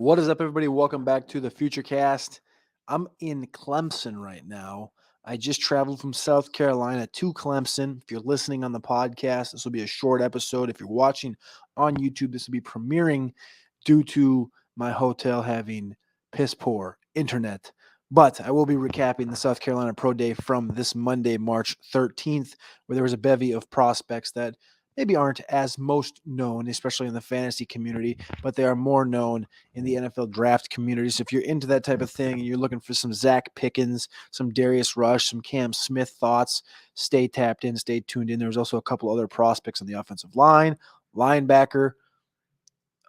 What is up, everybody? Welcome back to the Futurecast. I'm in Clemson right now. I just traveled from South Carolina to Clemson. If you're listening on the podcast, this will be a short episode. If you're watching on YouTube, this will be premiering due to my hotel having piss poor internet. But I will be recapping the South Carolina Pro Day from this Monday, March 13th, where there was a bevy of prospects that maybe aren't as most known, especially in the fantasy community, but they are more known in the NFL draft community. So if you're into that type of thing and you're looking for some Zacch Pickens, some Darius Rush, some Cam Smith thoughts, stay tapped in, stay tuned in. There's also a couple other prospects on the offensive line, linebacker,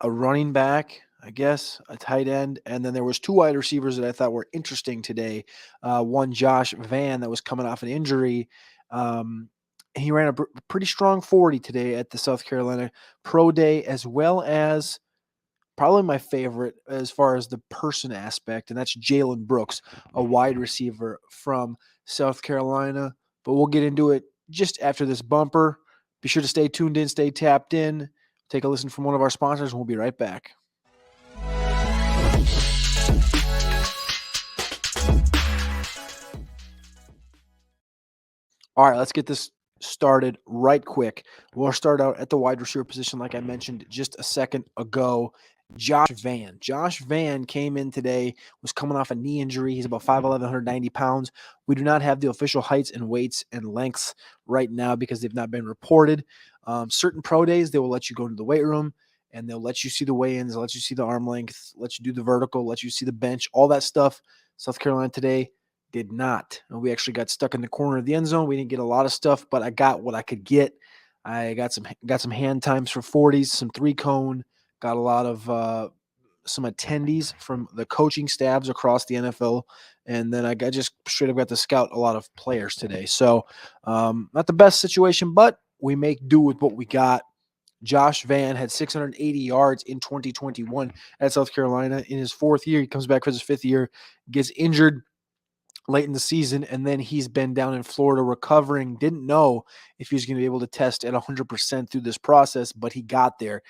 a running back, I guess, a tight end, and then there was two wide receivers that I thought were interesting today. One, Josh Vann, that was coming off an injury. He ran a pretty strong 40 today at the South Carolina Pro Day, as well as probably my favorite as far as the person aspect, and that's Jalen Brooks, a wide receiver from South Carolina. But we'll get into it just after this bumper. Be sure to stay tuned in, stay tapped in. Take a listen from one of our sponsors, and we'll be right back. All right, let's get this started right quick. We'll start out at the wide receiver position, like I mentioned just a second ago. Josh Vann. Josh Vann came in today, was coming off a knee injury. He's about 5'11", 190 pounds. We do not have the official heights and weights and lengths right now because they've not been reported. Certain pro days, they will let you go into the weight room and they'll let you see the weigh-ins, let you see the arm length, let you do the vertical, let you see the bench, all that stuff. South Carolina today did not. And we actually got stuck in the corner of the end zone. We didn't get a lot of stuff, but I got what I could get. I got some hand times for 40s, some 3-cone, got a lot of some attendees from the coaching staffs across the NFL, and then I just straight up got to scout a lot of players today. So not the best situation, but we make do with what we got. Josh Vann had 680 yards in 2021 at South Carolina. In his fourth year, he comes back for his fifth year, gets injured late in the season, and then he's been down in Florida recovering. Didn't know if he was going to be able to test at 100% through this process, but he got there.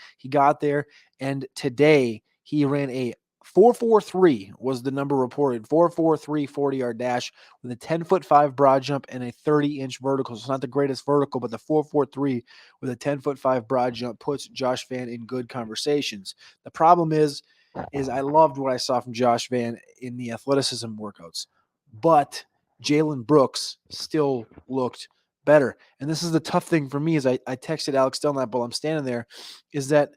And today he ran a 4.43 was the number reported. 4.43 40-yard dash with a 10'5" broad jump and a 30-inch vertical. So it's not the greatest vertical, but the 4.43 with a 10'5" broad jump puts Josh Vann in good conversations. The problem is I loved what I saw from Josh Vann in the athleticism workouts, but Jalen Brooks still looked better. And this is the tough thing for me is I texted Alex Delknap while I'm standing there, is that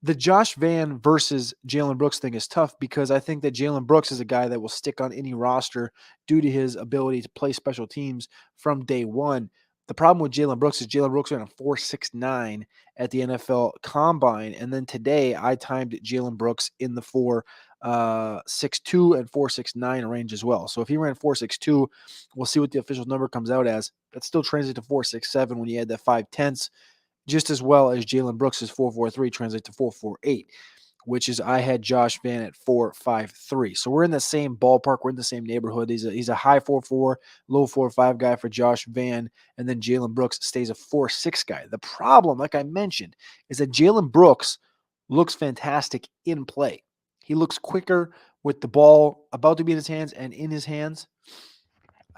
the Josh Vann versus Jalen Brooks thing is tough because I think that Jalen Brooks is a guy that will stick on any roster due to his ability to play special teams from day one. The problem with Jalen Brooks is Jalen Brooks ran a 4.69 at the NFL Combine, and then today I timed Jalen Brooks in the 4.62 and 4.69 range as well. So if he ran 4.62, we'll see what the official number comes out as. That still translates to 4.67 when you add that 5/10, just as well as Jalen Brooks' 4.43 translates to 4.48, which is I had Josh Vann at 4.53. So we're in the same ballpark. We're in the same neighborhood. He's a high 4.4, low 4.5 guy for Josh Vann, and then Jalen Brooks stays a 4.6 guy. The problem, like I mentioned, is that Jalen Brooks looks fantastic in play. He looks quicker with the ball about to be in his hands and in his hands.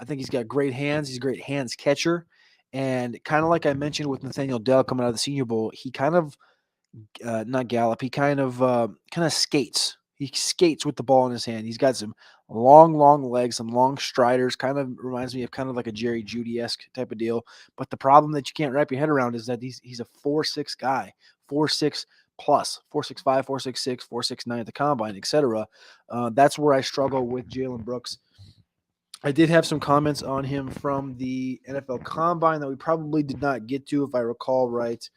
I think he's got great hands. He's a great hands catcher. And kind of like I mentioned with Nathaniel Dell coming out of the Senior Bowl, he kind of not gallop. He kind of skates. He skates with the ball in his hand. He's got some long legs, some long striders. Kind of reminds me of kind of like a Jerry Jeudy-esque type of deal. But the problem that you can't wrap your head around is that he's a 4.6 guy, 4.6 plus, 4.65, 4.66, 4.69 at the combine, etc. That's where I struggle with Jalen Brooks. I did have some comments on him from the NFL Combine that we probably did not get to, if I recall right.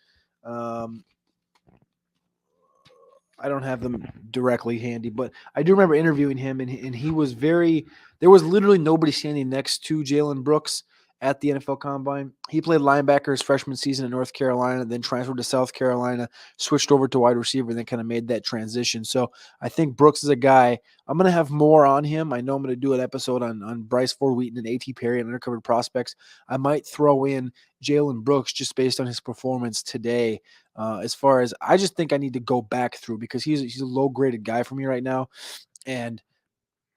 I don't have them directly handy, but I do remember interviewing him, and he was there was literally nobody standing next to Jalen Brooks, at the NFL Combine. He played linebacker his freshman season in North Carolina, then transferred to South Carolina, switched over to wide receiver, and then kind of made that transition. So I think Brooks is a guy. I'm going to have more on him. I know I'm going to do an episode on Bryce Ford Wheaton and A.T. Perry and undercover prospects. I might throw in Jalen Brooks just based on his performance today. As far as I just think I need to go back through because he's a low-graded guy for me right now. And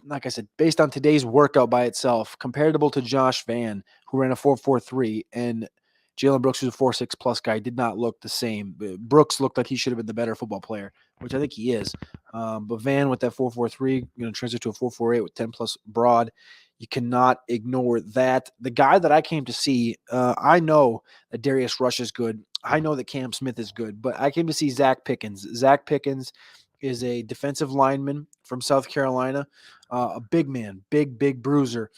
like I said, based on today's workout by itself, comparable to Josh Vann, who ran a 4.43, and Jalen Brooks, who's a 4.6 plus guy, did not look the same. Brooks looked like he should have been the better football player, which I think he is. But Vann with that 4.43, going to transit to a 4.48 with 10 plus broad. You cannot ignore that. The guy that I came to see, I know that Darius Rush is good. I know that Cam Smith is good, but I came to see Zacch Pickens. Zacch Pickens is a defensive lineman from South Carolina, a big man, big bruiser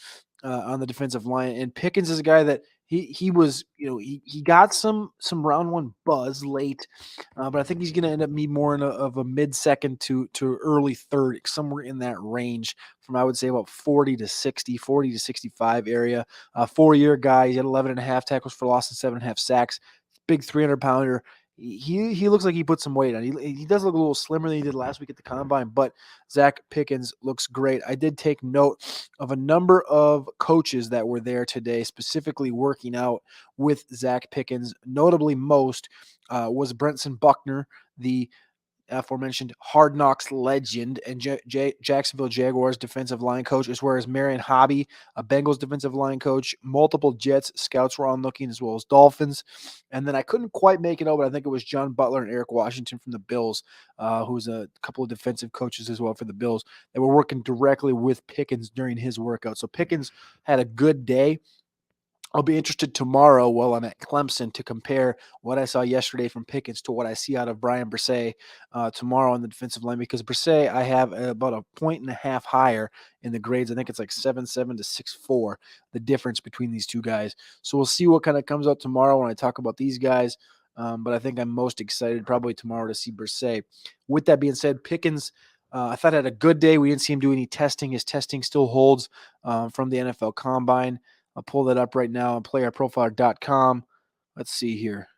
on the defensive line. And Pickens is a guy that he was, he got some round one buzz late, but I think he's going to end up being more of a mid-second to early third, somewhere in that range from, I would say, about 40 to 65 area. 4-year guy. He had 11 and a half tackles for loss and 7.5 sacks. Big 300-pounder. He looks like he put some weight on. He does look a little slimmer than he did last week at the Combine, but Zacch Pickens looks great. I did take note of a number of coaches that were there today, specifically working out with Zacch Pickens. Notably most was Brenton Buckner, the aforementioned Hard Knocks legend and Jacksonville Jaguars defensive line coach, as well as Marion Hobby, a Bengals defensive line coach. Multiple Jets scouts were on looking, as well as Dolphins. And then I couldn't quite make it over. I think it was John Butler and Eric Washington from the Bills, who's a couple of defensive coaches as well for the Bills, that were working directly with Pickens during his workout. So Pickens had a good day. I'll be interested tomorrow while I'm at Clemson to compare what I saw yesterday from Pickens to what I see out of Bryan Bresee tomorrow on the defensive line, because Bresee I have about a 1.5 higher in the grades. I think it's like 7.7 to 6.4, the difference between these two guys. So we'll see what kind of comes out tomorrow when I talk about these guys. But I think I'm most excited probably tomorrow to see Bresee. With that being said, Pickens, I thought had a good day. We didn't see him do any testing. His testing still holds from the NFL Combine. I'll pull that up right now on playerprofiler.com. Let's see here.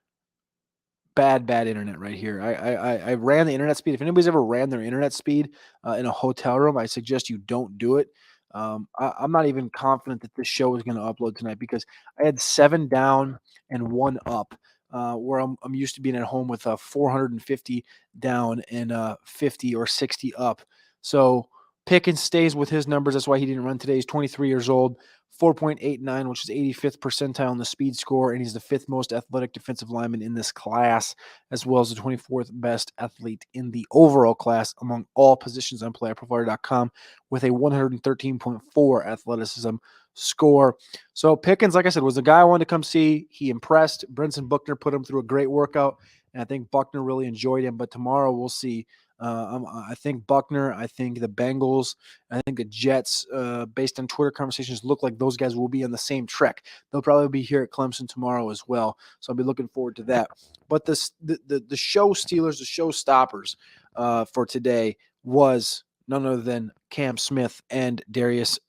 Bad internet right here. I ran the internet speed. If anybody's ever ran their internet speed in a hotel room, I suggest you don't do it. I'm not even confident that this show is going to upload tonight because I had 7 down and 1 up, where I'm used to being at home with 450 down and 50 or 60 up. So Pickens stays with his numbers. That's why he didn't run today. He's 23 years old, 4.89, which is 85th percentile in the speed score, and he's the 5th most athletic defensive lineman in this class, as well as the 24th best athlete in the overall class among all positions on playerprofiler.com with a 113.4 athleticism score. So Pickens, like I said, was the guy I wanted to come see. He impressed. Brenton Buckner put him through a great workout, and I think Buckner really enjoyed him. But tomorrow we'll see. I think Buckner, I think the Bengals, I think the Jets, based on Twitter conversations, look like those guys will be on the same trek. They'll probably be here at Clemson tomorrow as well. So I'll be looking forward to that. But the show stealers, the show stoppers for today was none other than Cam Smith and Darius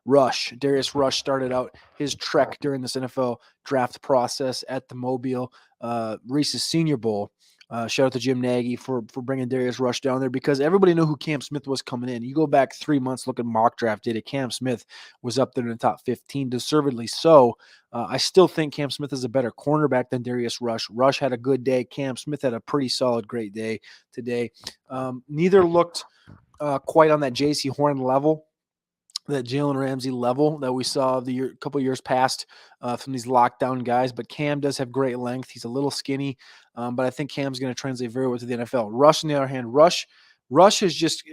Rush. Darius Rush started out his trek during this NFL draft process at the Mobile Reese's Senior Bowl. Shout out to Jim Nagy for bringing Darius Rush down there because everybody knew who Cam Smith was coming in. You go back 3 months, look at mock draft data. Cam Smith was up there in the top 15, deservedly so. I still think Cam Smith is a better cornerback than Darius Rush. Rush had a good day. Cam Smith had a pretty solid, great day today. Neither looked quite on that J.C. Horn level, that Jalen Ramsey level that we saw the couple years past from these lockdown guys. But Cam does have great length. He's a little skinny, but I think Cam's going to translate very well to the NFL. Rush, on the other hand, Rush has just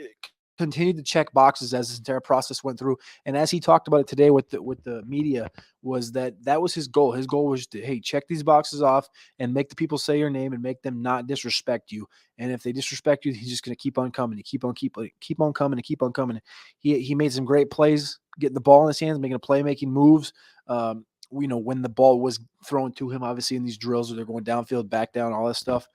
continued to check boxes as this entire process went through. And as he talked about it today with the media, was that was his goal. His goal was to, hey, check these boxes off and make the people say your name and make them not disrespect you. And if they disrespect you, he's just going to keep on coming. Keep on coming and keep on coming. He made some great plays, getting the ball in his hands, making a play, making moves. When the ball was thrown to him, obviously in these drills where they're going downfield, back down, all that stuff.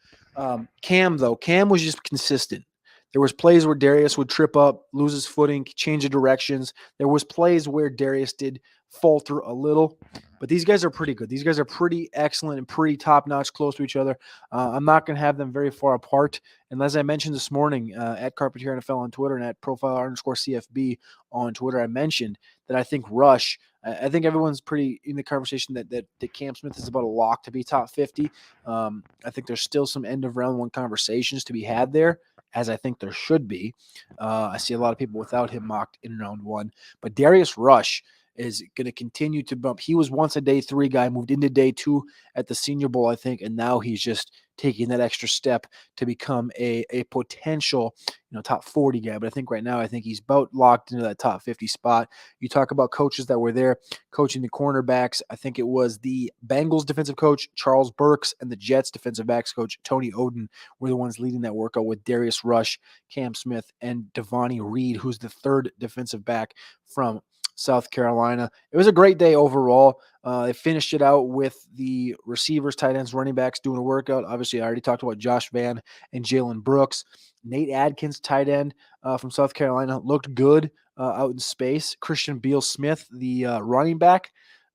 Cam was just consistent. There was plays where Darius would trip up, lose his footing, change of directions. There was plays where Darius did falter a little, But these guys are pretty good. These guys are pretty excellent and pretty top-notch, close to each other. I'm not going to have them very far apart. And as I mentioned this morning at Carpentier NFL on Twitter and at profile_CFB on Twitter, I mentioned that I think Rush, I think everyone's pretty in the conversation that Cam Smith is about a lock to be top 50. I think there's still some end of round one conversations to be had there, as I think there should be. I see a lot of people without him mocked in round one. But Darius Rush is going to continue to bump. He was once a day 3 guy, moved into day 2 at the Senior Bowl, I think, and now he's just taking that extra step to become a potential, top 40 guy. But I think right now, I think he's about locked into that top 50 spot. You talk about coaches that were there coaching the cornerbacks. I think it was the Bengals defensive coach, Charles Burks, and the Jets defensive backs coach, Tony Oden, were the ones leading that workout with Darius Rush, Cam Smith, and Devonnie Reed, who's the 3rd defensive back from South Carolina. It was a great day overall. They finished it out with the receivers, tight ends, running backs doing a workout. Obviously, I already talked about Josh Vann and Jalen Brooks. Nate Adkins, tight end from South Carolina, looked good out in space. Christian Beal-Smith, the running back,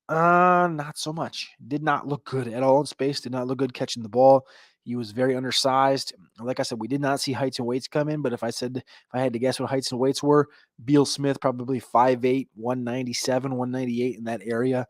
not so much. Did not look good at all in space. Did not look good catching the ball. He was very undersized. Like I said, we did not see heights and weights come in, but if I had to guess what heights and weights were, Beal-Smith probably 5'8", 197, 198 in that area.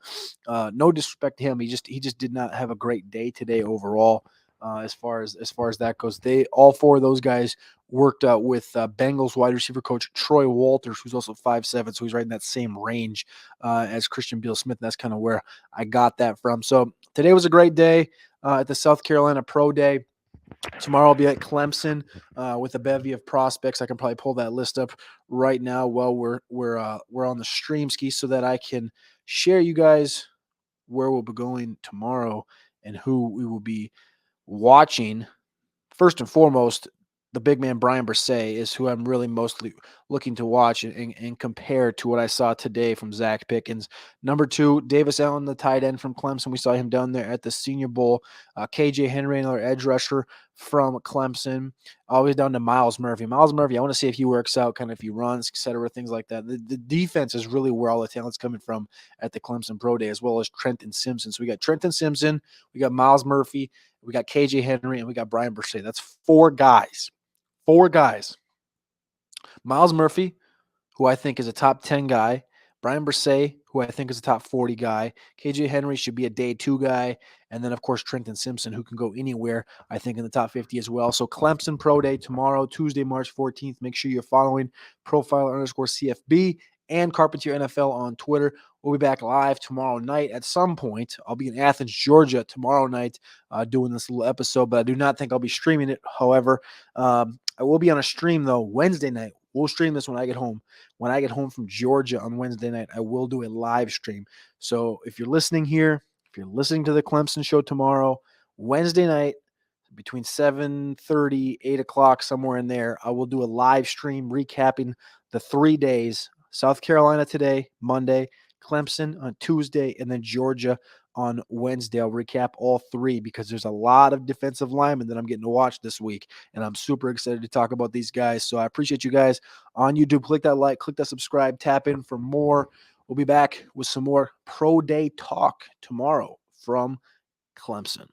No disrespect to him. He just did not have a great day today overall. As far as that goes, all 4 of those guys worked out with Bengals wide receiver coach Troy Walters, who's also 5'7", so he's right in that same range as Christian Beal-Smith. That's kind of where I got that from. So today was a great day at the South Carolina Pro Day. Tomorrow I'll be at Clemson with a bevy of prospects. I can probably pull that list up right now while we're on the stream ski, so that I can share you guys where we'll be going tomorrow and who we will be watching. First and foremost, the big man Bryan Bresee is who I'm really mostly looking to watch and compare to what I saw today from Zacch Pickens. Number 2, Davis Allen, the tight end from Clemson. We saw him down there at the Senior Bowl. KJ Henry, another edge rusher from Clemson. Always down to Miles Murphy. Miles Murphy, I want to see if he works out, kind of if he runs, etc., things like that. The defense is really where all the talent's coming from at the Clemson Pro Day, as well as Trenton Simpson. So we got Trenton Simpson, we got Miles Murphy, we got KJ Henry, and we got Bryan Bresee. That's 4 guys. 4 guys. Miles Murphy, who I think is a top 10 guy. Bryan Bresee, who I think is a top 40 guy. KJ Henry should be a day 2 guy. And then, of course, Trenton Simpson, who can go anywhere, I think, in the top 50 as well. So Clemson Pro Day tomorrow, Tuesday, March 14th. Make sure you're following profile_CFB and Carpentier NFL on Twitter. We'll be back live tomorrow night at some point. I'll be in Athens, Georgia tomorrow night doing this little episode, but I do not think I'll be streaming it. However, I will be on a stream, though, Wednesday night. We'll stream this when I get home. When I get home from Georgia on Wednesday night, I will do a live stream. So if you're listening here, if you're listening to the Clemson show tomorrow, Wednesday night, between 7:30, 8 o'clock, somewhere in there, I will do a live stream recapping the 3 days. South Carolina today, Monday, Clemson on Tuesday, and then Georgia on Wednesday. I'll recap all 3 because there's a lot of defensive linemen that I'm getting to watch this week, and I'm super excited to talk about these guys. So I appreciate you guys on YouTube. Click that like, click that subscribe, tap in for more. We'll be back with some more Pro Day talk tomorrow from Clemson.